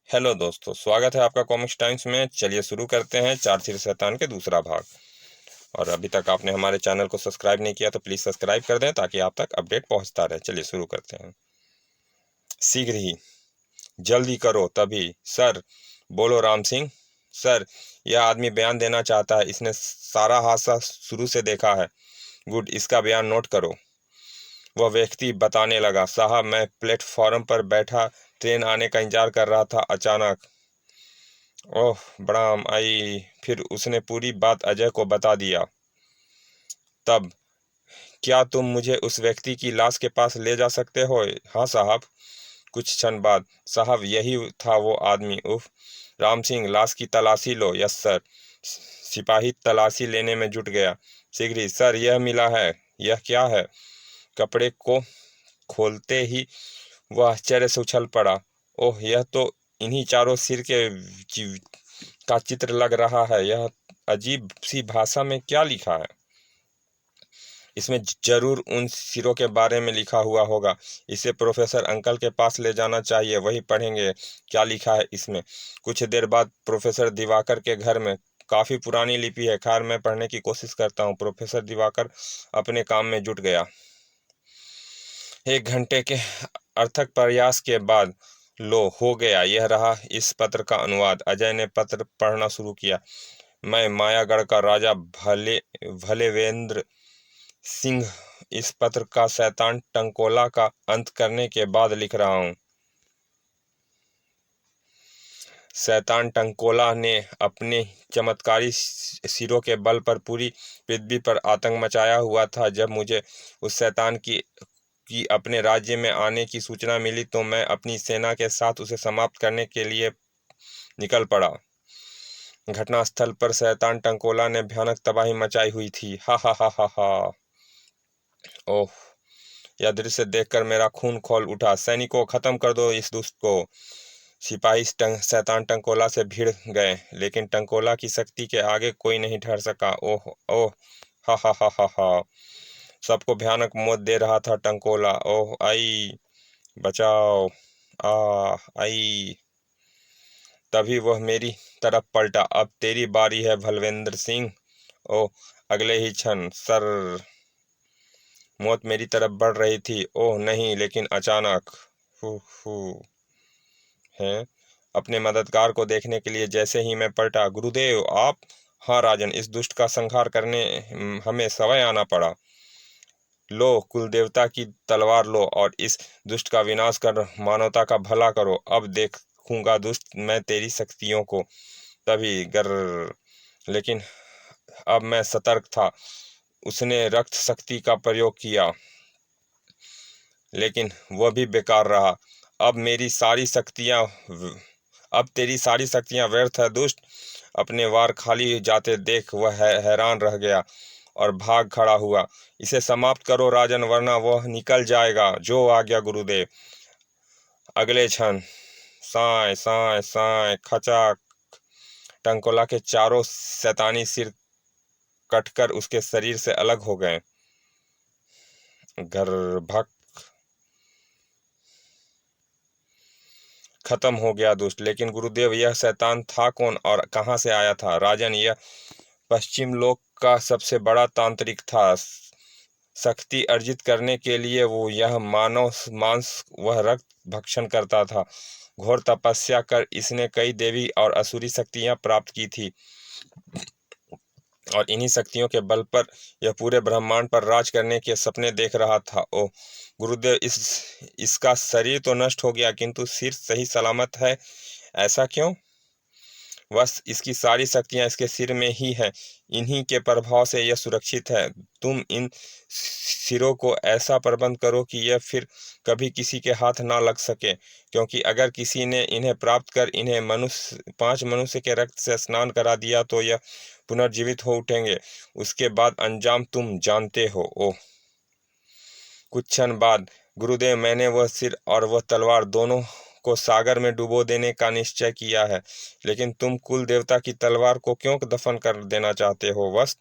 Hello दोस्तों, स्वागत है आपका कॉमिक्स टाइम्स में। चलिए शुरू करते हैं चार सिर शैतान के दूसरा भाग। और अभी तक आपने हमारे चैनल को सब्सक्राइब नहीं किया तो प्लीज़ सब्सक्राइब कर दें ताकि आप तक अपडेट पहुंचता रहे। चलिए शुरू करते हैं। शीघ्र ही, जल्दी करो तभी। सर, बोलो राम सिंह। सर, यह आदमी बयान देना चाहता है। इसने सारा हादसा शुरू से देखा है। गुड, इसका बयान नोट करो। वह व्यक्ति बताने लगा, साहब मैं प्लेटफॉर्म पर बैठा ट्रेन आने का इंतजार कर रहा था। अचानक ओह ब्राह्म आई। फिर उसने पूरी बात अजय को बता दिया। तब, क्या तुम मुझे उस व्यक्ति की लाश के पास ले जा सकते हो? हाँ साहब। कुछ क्षण बाद, साहब यही था वो आदमी। उफ। राम सिंह, लाश की तलाशी लो। Yes sir. सिपाही तलाशी लेने में जुट गया। शीघ्र ही, सर यह मिला है। यह क्या है? कपड़े को खोलते ही वह आश्चर्य से उछल पड़ा। ओह, यह तो इन्हीं चारों सिर के का चित्र लग रहा है। यह अजीब सी भाषा में क्या लिखा है? इसमें जरूर उन सिरों के बारे में लिखा हुआ होगा। इसे प्रोफेसर अंकल के पास ले जाना चाहिए, वही पढ़ेंगे क्या लिखा है इसमें। कुछ देर बाद प्रोफेसर दिवाकर के घर में। काफी पुरानी लिपि है। खैर, मैं पढ़ने की कोशिश करता हूँ। प्रोफेसर दिवाकर अपने काम में जुट गया। 1 घंटे के अथक प्रयास के बाद लो हो गया। यह रहा इस पत्र का अनुवाद। अजय ने पत्र पढ़ना शुरू किया। मैं मायागढ़ का राजा भलेवेंद्र सिंह इस पत्र का शैतान टंकोला का अंत करने के बाद लिख रहा हूँ। शैतान टंकोला ने अपने चमत्कारी सिरों के बल पर पूरी पृथ्वी पर आतंक मचाया हुआ था। जब मुझे उस शैतान की अपने राज्य में आने की सूचना मिली तो मैं अपनी सेना के साथ उसे समाप्त करने के लिए निकल पड़ा। घटनास्थल पर शैतान टंकोला ने भयानक तबाही मचाई हुई थी। हा हा हा हा हा। ओह, यह दृश्य देखकर मेरा खून खौल उठा। सैनिकों, खत्म कर दो इस दुष्ट को। सिपाही शैतान टंकोला से भिड़ गए, लेकिन टंकोला की शक्ति के आगे कोई नहीं ठहर सका। ओह ओह, हा हा हा हा हा। सबको भयानक मौत दे रहा था टंकोला। ओह आई, बचाओ। आई। तभी वह मेरी तरफ पलटा। अब तेरी बारी है भलवेंद्र सिंह। ओह, अगले ही क्षण, सर। मौत मेरी तरफ बढ़ रही थी। ओह नहीं, लेकिन अचानक हु हु है। अपने मददगार को देखने के लिए जैसे ही मैं पलटा, गुरुदेव आप? हाँ राजन, इस दुष्ट का संहार करने हमें समय आना पड़ा। लो, कुल देवता की तलवार लो और इस दुष्ट का विनाश कर मानवता का भला करो। अब देखूंगा दुष्ट मैं तेरी शक्तियों को। तभी गर, लेकिन अब मैं सतर्क था। उसने रक्त शक्ति का प्रयोग किया, लेकिन वह भी बेकार रहा। अब मेरी सारी शक्तियां अब तेरी सारी शक्तियां व्यर्थ है दुष्ट। अपने वार खाली जाते देख वह हैरान रह गया और भाग खड़ा हुआ। इसे समाप्त करो राजन, वरना वह निकल जाएगा। जो आज्ञा गुरुदेव। अगले क्षण, साय साय साय खचाक। टंकोला के चारों शैतानी सिर कटकर उसके शरीर से अलग हो गए। गर्भक खत्म हो गया दुष्ट। लेकिन गुरुदेव, यह शैतान था कौन और कहां से आया था? राजन, यह पश्चिम लोक का सबसे बड़ा तांत्रिक था। शक्ति अर्जित करने के लिए वो यह मानव मांस वह रक्त भक्षण करता था। घोर तपस्या कर इसने कई देवी और असुरी शक्तियां प्राप्त की थी, और इन्हीं शक्तियों के बल पर यह पूरे ब्रह्मांड पर राज करने के सपने देख रहा था। ओ गुरुदेव, इसका शरीर तो नष्ट हो गया, किंतु सिर सही सलामत है। ऐसा क्यों? बस इसकी सारी शक्तियां इसके सिर में ही है। इन्हीं के प्रभाव से यह सुरक्षित है। तुम इन सिरों को ऐसा प्रबंध करो कि यह फिर कभी किसी के हाथ ना लग सके, क्योंकि अगर किसी ने इन्हें प्राप्त कर इन्हें 5 मनुष्य के रक्त से स्नान करा दिया तो यह पुनर्जीवित हो उठेंगे। उसके बाद अंजाम तुम जानते हो। ओह। कुछ क्षण बाद, गुरुदेव, मैंने वह सिर और वह तलवार दोनों को सागर में डुबो देने का निश्चय किया है। लेकिन तुम कुल देवता की तलवार को क्यों दफन कर देना चाहते हो? बस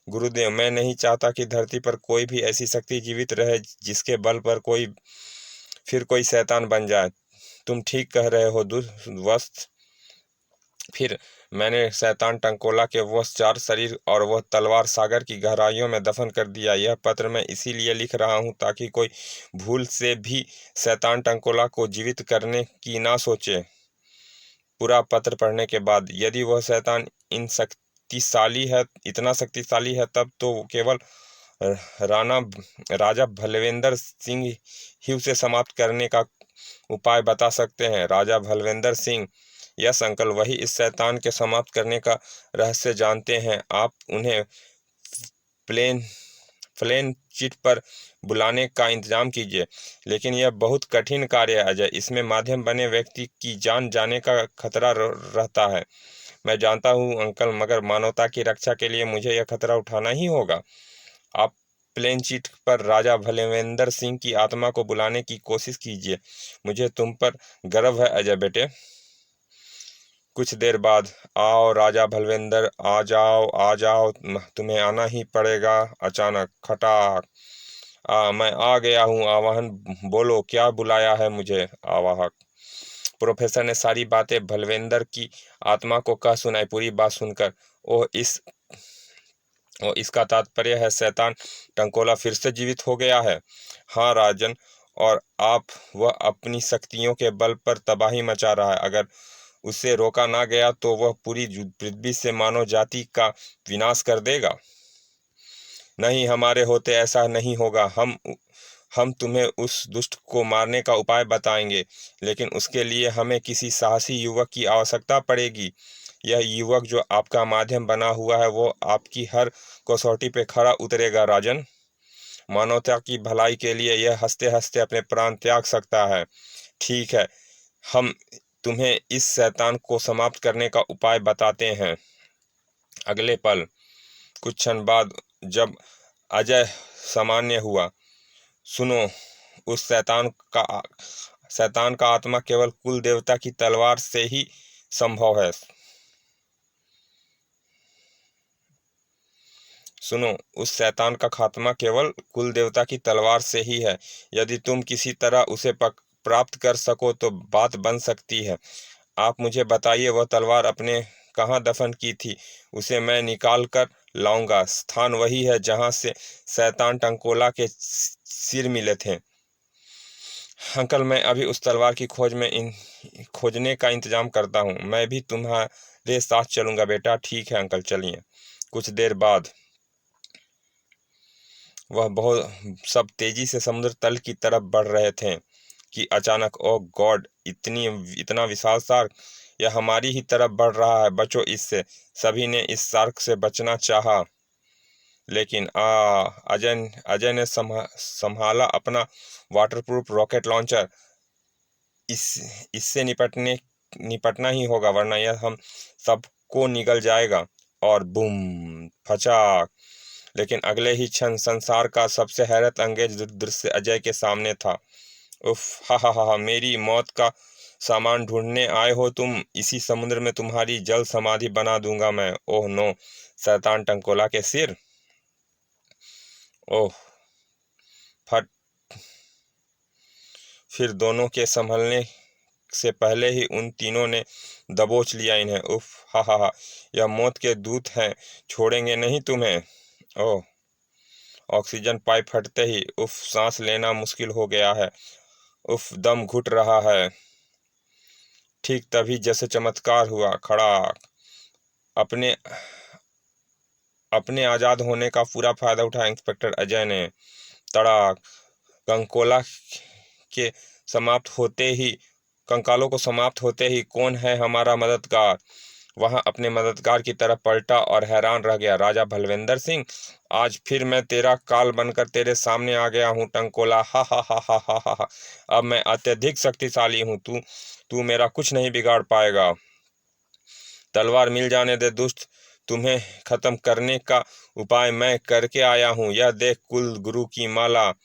गुरुदेव, मैं नहीं चाहता कि धरती पर कोई भी ऐसी शक्ति जीवित रहे जिसके बल पर कोई शैतान बन जाए। तुम ठीक कह रहे हो दोस्त। फिर मैंने शैतान टंकोला के वह 4 शरीर और वह तलवार सागर की गहराइयों में दफन कर दिया। यह पत्र मैं इसीलिए लिख रहा हूँ ताकि कोई भूल से भी शैतान टंकोला को जीवित करने की ना सोचे। पूरा पत्र पढ़ने के बाद, यदि वह शैतान इतना शक्तिशाली है, तब तो केवल राणा राजा भलवेंद्र सिंह ही उसे समाप्त करने का उपाय बता सकते हैं। राजा भलवेंद्र सिंह, यस अंकल, वही इस शैतान के समाप्त करने का रहस्य जानते हैं। आप उन्हें प्लेन चिट पर बुलाने का इंतजाम कीजिए। लेकिन यह बहुत कठिन कार्य है अजय। इसमें माध्यम बने व्यक्ति की जान जाने का खतरा रहता है। मैं जानता हूँ अंकल, मगर मानवता की रक्षा के लिए मुझे यह खतरा उठाना ही होगा। आप प्लेन चिट पर राजा भलवेंद्र सिंह की आत्मा को बुलाने की कोशिश कीजिए। मुझे तुम पर गर्व है अजय बेटे। कुछ देर बाद, आओ राजा भलवेंद्र, आ जाओ, तुम्हें आना ही पड़ेगा। अचानक खटाक, मैं आ गया हूँ आवाहन, बोलो क्या बुलाया है मुझे। आवाहक प्रोफेसर ने सारी बातें भलवेंद्र की आत्मा को कह सुनाई। पूरी बात सुनकर इसका तात्पर्य है शैतान टंकोला फिर से जीवित हो गया है। हाँ राजन, और वह अपनी शक्तियों के बल पर तबाही मचा रहा है। अगर उसे रोका ना गया तो वह पूरी पृथ्वी से मानव जाति का विनाश कर देगा। नहीं, हमारे होते ऐसा नहीं होगा। हम तुम्हें उस दुष्ट को मारने का उपाय बताएंगे, लेकिन उसके लिए हमें किसी साहसी युवक की आवश्यकता पड़ेगी। यह युवक जो आपका माध्यम बना हुआ है, वो आपकी हर कसौटी पे खरा उतरेगा राजन। मानवता की भलाई के लिए यह हंसते हंसते अपने प्राण त्याग सकता है। ठीक है, हम तुम्हें इस शैतान को समाप्त करने का उपाय बताते हैं। अगले पल, कुछ क्षण बाद, जब अजय सामान्य हुआ, सुनो, उस शैतान का आत्मा केवल कुल देवता की तलवार से ही संभव है। सुनो, उस शैतान का खात्मा केवल कुल देवता की तलवार से ही है। यदि तुम किसी तरह उसे प्राप्त कर सको तो बात बन सकती है। आप मुझे बताइए, वह तलवार आपने कहाँ दफन की थी? उसे मैं निकाल कर लाऊंगा। स्थान वही है जहाँ से शैतान टंकोला के सिर मिले थे। अंकल, मैं अभी उस तलवार की खोजने का इंतजाम करता हूँ। मैं भी तुम्हारे साथ चलूंगा बेटा। ठीक है अंकल, चलिए। कुछ देर बाद वह सब तेजी से समुद्र तल की तरफ बढ़ रहे थे कि अचानक, ओह गॉड, इतना विशाल शार्क! यह हमारी ही तरफ बढ़ रहा है, बचो इससे। सभी ने इस शार्क से बचना चाहा, लेकिन अजय ने संभाला अपना वाटरप्रूफ रॉकेट लॉन्चर। इससे निपटना ही होगा, वरना यह हम सबको निगल जाएगा। और बूम, फचाक! लेकिन अगले ही क्षण संसार का सबसे हैरत अंगेज दृश्य अजय के सामने था। उफ, हा हा हा, मेरी मौत का सामान ढूंढने आए हो तुम? इसी समुद्र में तुम्हारी जल समाधि बना दूंगा मैं। ओह नो, शैतान टंकोला के सिर! ओह फट! फिर दोनों के संभलने से पहले ही उन तीनों ने दबोच लिया इन्हें। उफ, हा हा हा, यह मौत के दूत हैं, छोड़ेंगे नहीं तुम्हें। ओह! ऑक्सीजन पाइप फटते ही, उफ, सांस लेना मुश्किल हो गया है। उफ, दम घुट रहा है। ठीक तभी जैसे चमत्कार हुआ। खड़ाक! अपने अपने आजाद होने का पूरा फायदा उठाया इंस्पेक्टर अजय ने। तड़ाक! कंकोला के समाप्त होते ही कंकालों को समाप्त होते ही, कौन है हमारा मददगार? वहां अपने मददगार की तरफ पलटा और हैरान रह गया। राजा भलवेंद्र सिंह, आज फिर मैं तेरा काल बनकर तेरे सामने आ गया हूँ टंकोला। हा हा हा हा हा हा हा। अब मैं अत्यधिक शक्तिशाली हूँ। तू मेरा कुछ नहीं बिगाड़ पाएगा। तलवार मिल जाने दे दुष्ट, तुम्हें खत्म करने का उपाय मैं करके आया हूँ। यह देख, कुल गुरु की माला।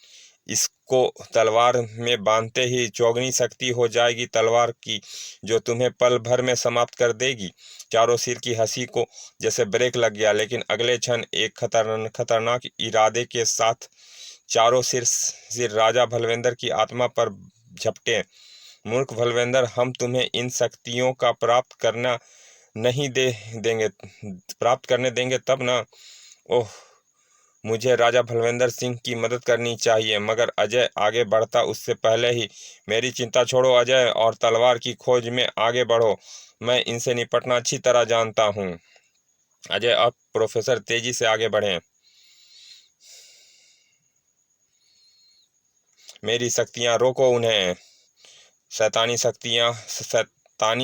इसको तलवार में बांधते ही चौगनी शक्ति हो जाएगी तलवार की, जो तुम्हें पल भर में समाप्त कर देगी। चारों सिर की हंसी को जैसे ब्रेक लग गया, लेकिन अगले क्षण एक खतरनाक इरादे के साथ चारों सिर राजा भलवेंद्र की आत्मा पर झपटे। मूर्ख भलवेंद्र, हम तुम्हें इन शक्तियों का प्राप्त करने देंगे तब ना। ओह, मुझे राजा भलवेंद्र सिंह की मदद करनी चाहिए, मगर अजय आगे बढ़ता उससे पहले ही। मेरी चिंता छोड़ो अजय, और तलवार की खोज में आगे बढ़ो। मैं इनसे निपटना अच्छी तरह जानता हूँ। अजय और प्रोफेसर तेजी से आगे बढ़े। मेरी शक्तियाँ रोको उन्हें। शैतानी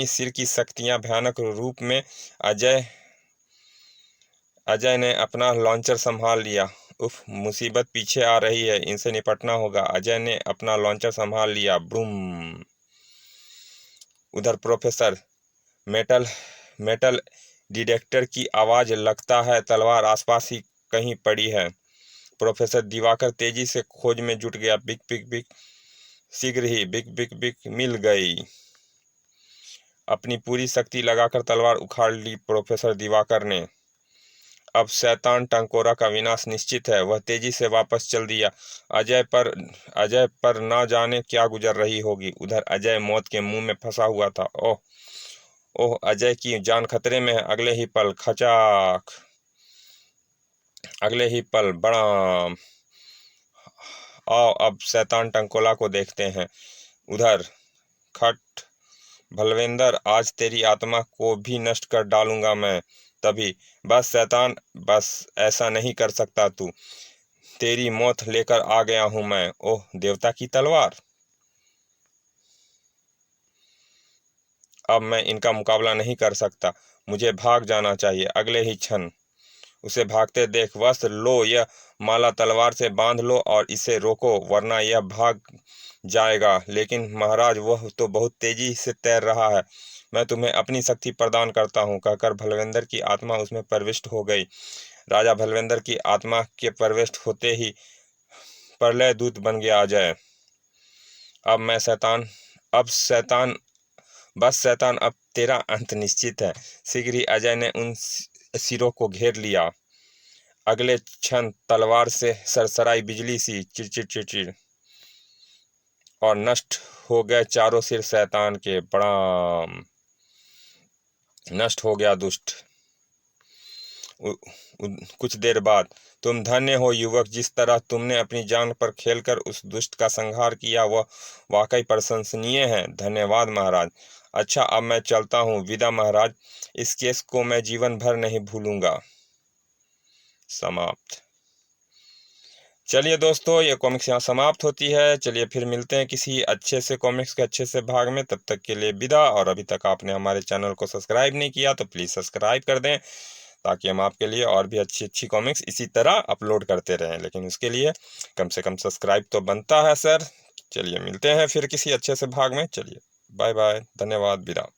सिर की शक्तियाँ भयानक रूप में। अजय ने अपना लॉन्चर संभाल लिया। उफ, मुसीबत पीछे आ रही है, इनसे निपटना होगा। अजय ने अपना लॉन्चर संभाल लिया। ब्रूम। उधर प्रोफेसर मेटल मेटल डिटेक्टर की आवाज, लगता है तलवार आसपास ही कहीं पड़ी है। प्रोफेसर दिवाकर तेजी से खोज में जुट गया। बिक बिक बिक, शीघ्र ही बिक बिक बिक मिल गई। अपनी पूरी शक्ति लगाकर तलवार उखाड़ ली प्रोफेसर दिवाकर ने। अब शैतान टंकोरा का विनाश निश्चित है। वह तेजी से वापस चल दिया। अजय पर ना जाने क्या गुजर रही होगी। उधर अजय मौत के मुंह में फंसा हुआ था। ओह ओह, अजय की जान खतरे में है। अगले ही पल बड़ा। आओ अब शैतान टंकोला को देखते हैं। उधर खट, भलवेंद्र, आज तेरी आत्मा को भी नष्ट कर डालूंगा मैं। तभी, बस शैतान, बस, ऐसा नहीं कर सकता तू। तेरी मौत लेकर आ गया हूं मैं। ओह, देवता की तलवार। अब मैं इनका मुकाबला नहीं कर सकता। मुझे भाग जाना चाहिए। अगले ही क्षण उसे भागते देख, वस्त्र लो, यह माला तलवार से बांध लो और इसे रोको, वरना यह भाग जाएगा। लेकिन महाराज, वह तो बहुत तेजी से तैर रहा है। मैं तुम्हें अपनी शक्ति प्रदान करता हूँ, कहकर भलवेंद्र की आत्मा उसमें प्रविष्ट हो गई। राजा भलवेंद्र की आत्मा के प्रविष्ट होते ही प्रलय दूत बन गया अजय। अब शैतान, बस शैतान, अब तेरा अंत निश्चित है। शीघ्र ही अजय ने उन सिरों को घेर लिया। अगले क्षण तलवार से सरसराई बिजली सी चिड़चिड़ चिड़चिड़, और नष्ट हो गए चारों सिर शैतान के। प्रणाम। नष्ट हो गया दुष्ट। कुछ देर बाद, तुम धन्य हो युवक, जिस तरह तुमने अपनी जान पर खेलकर उस दुष्ट का संहार किया, वह वाकई प्रशंसनीय है। धन्यवाद महाराज। अच्छा, अब मैं चलता हूँ। विदा महाराज। इस केस को मैं जीवन भर नहीं भूलूंगा। समाप्त। चलिए दोस्तों, ये कॉमिक्स यहाँ समाप्त होती है। चलिए फिर मिलते हैं किसी अच्छे से कॉमिक्स के अच्छे से भाग में। तब तक के लिए विदा। और अभी तक आपने हमारे चैनल को सब्सक्राइब नहीं किया तो प्लीज़ सब्सक्राइब कर दें, ताकि हम आपके लिए और भी अच्छी अच्छी कॉमिक्स इसी तरह अपलोड करते रहें। लेकिन उसके लिए कम से कम सब्सक्राइब तो बनता है सर। चलिए मिलते हैं फिर किसी अच्छे से भाग में। चलिए, बाय बाय, धन्यवाद, विदा।